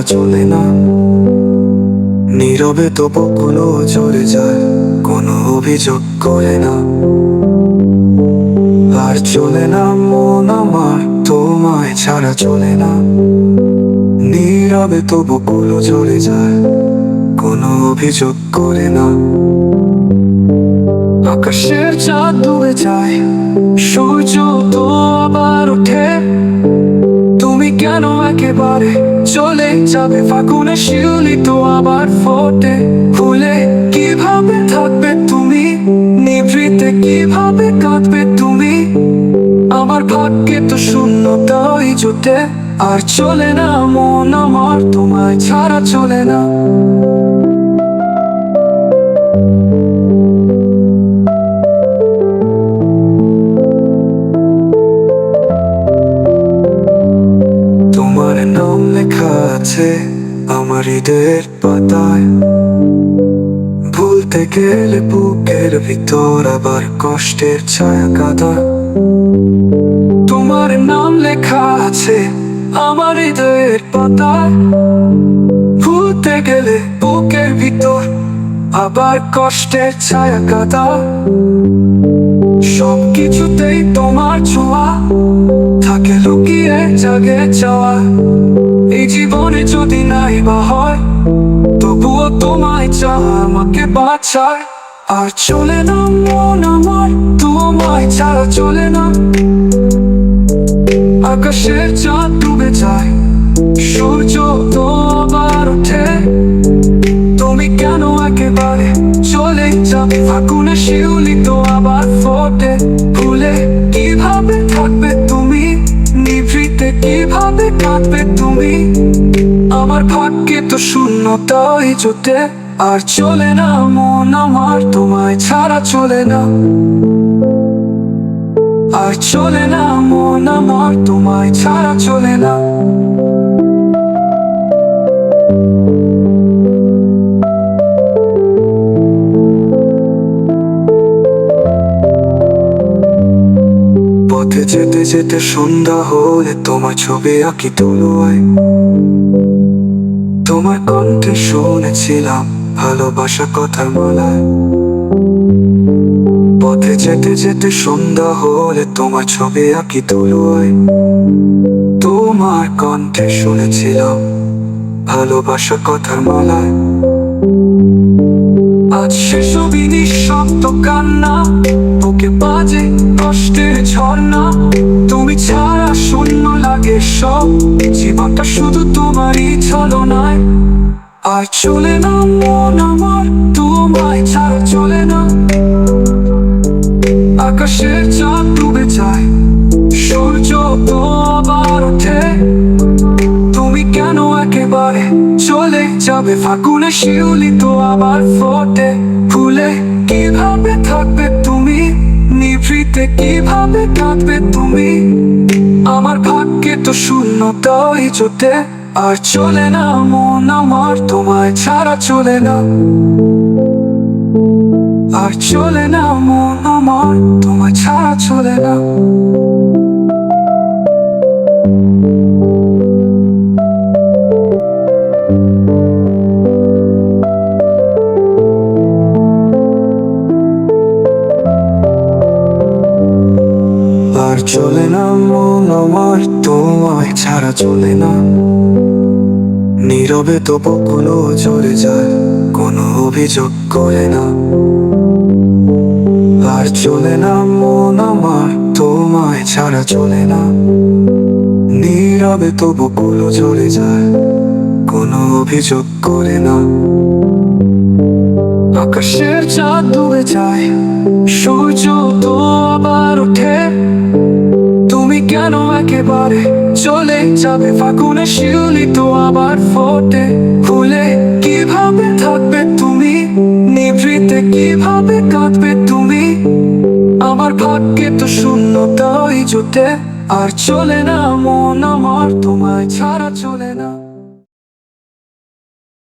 ছাড়া চলে না। নীরবে তো বুকগুলো চলে যায়, কোনো অভিযোগ করে না। আর চলে না মন আমার, তোমায় ছাড়া চলে না। নীরবে তো বুকগুলো চলে যায়, কোনো অভিযোগ করে না। আকাশের চাঁদ ডুবে যায়, সূর্য তো আবার ওঠে। তুমি কেন একেবারে চলে যাবে? ফাগুনে শিউলি তো আবার ফোটে। ভুলে কিভাবে থাকবে তুমি, নিভৃতে কিভাবে কাঁদবে তুমি? আমার ভাগ্যে তো শূন্যতাই জোটে। আর চলে না মন আমার, তোমায় ছাড়া চলে না। তোমার নাম লেখা আছে আমার হৃদয়ের পাতায়। ভুলতে গেলে বুকের ভিতর আবার কষ্টের ছায়া কাঁদা। তোমার নাম লেখা আছে আমার হৃদয়ের পাতায়। ভুলতে গেলে বুকের ভিতর আবার কষ্টের ছায়া কাঁদা। সব কিছুতেই তোমার ছোঁয়া থাকে, লুকিয়ে জাগে চাওয়া। এই জীবনে যদি নাই বা হয়, তবুও তোমায় চাওয়া আমাকে বাঁচায়। আর চলে না মন আমার, তোমায় ছাড়া চলে না। আকাশের চাঁদ ডুবে যায়, সূর্য তো আবার ওঠে। তুমি কেন একেবারে চলে যাবে? ফাগুনে শিউলি তো আবার ফোটে। ভুলে কিভাবে থাকবে তুমি, নিভৃতে কিভাবে কাঁদবে তুমি? আমার ভাগ্যে তো শূন্যতাই জোটে। আর চলে না মন আমার, তোমায় ছাড়া চলে না। আর চলে না মন আমার, তোমায় ছাড়া চলে না। পথে যেতে যেতে সন্ধ্যা হলে তোমার ছবি আঁকি তলোয়ায়। তোমার কণ্ঠে শুনেছিলাম ভালোবাসা কথার মালায়। পথে যেতে যেতে সন্ধ্যা হলে তোমার ছবি আঁকি তলোয়ায়। তোমার কণ্ঠে শুনেছিলাম ভালোবাসা কথার মালায়। আজ সে ছবি নিঃশব্দ কান্না, বুকে বাজে কষ্টের ঝর্ণা। তুমি ছাড়া শূন্য লাগে সব, জীবনটা শুধু তোমারই ছলনায়। আর চলে না মন আমার, তোমায় ছাড়া চলে না। আকাশের চাঁদ ডুবে যায়, সূর্য তো আবার ওঠে। তুমি কেন একেবারে চলে যাবে? ফাগুনে শিউলি তো আবার ফোটে। ভুলে কিভাবে থাকবে তুমি, নিভৃতে কিভাবে কাঁদবে তুমি? আমার ভাগ্যে তো শূন্যতাই জোটে। আর চলে না মন আমার, তোমায় ছাড়া চলে না। আর চলে না মন আমার, তোমায় ছাড়া চলে না। আর চলে না মন আমার, তোমায় ছাড়া চলে না। নীরবে তো বুকগুলো চলে যায়, কোনো অভিযোগ করে না। আর চলে না মন আমার, তোমায় ছাড়া চলে না। নীরবে তো বুকগুলো চলে যায়, কোনো অভিযোগ করে না। আকাশের চাঁদ ডুবে যায়, সূর্য তো আবার ওঠে। তুমি কেন একেবারে চলে যাবে? ফাগুনে শিউলি তো আবার ফোটে। ভুলে কিভাবে থাকবে তুমি, নিভৃতে কিভাবে কাঁদবে তুমি? আমার ভাগ্যে তো শূন্যতাই জোটে। আর চলে না মন আমার, তোমায় ছাড়া চলে না।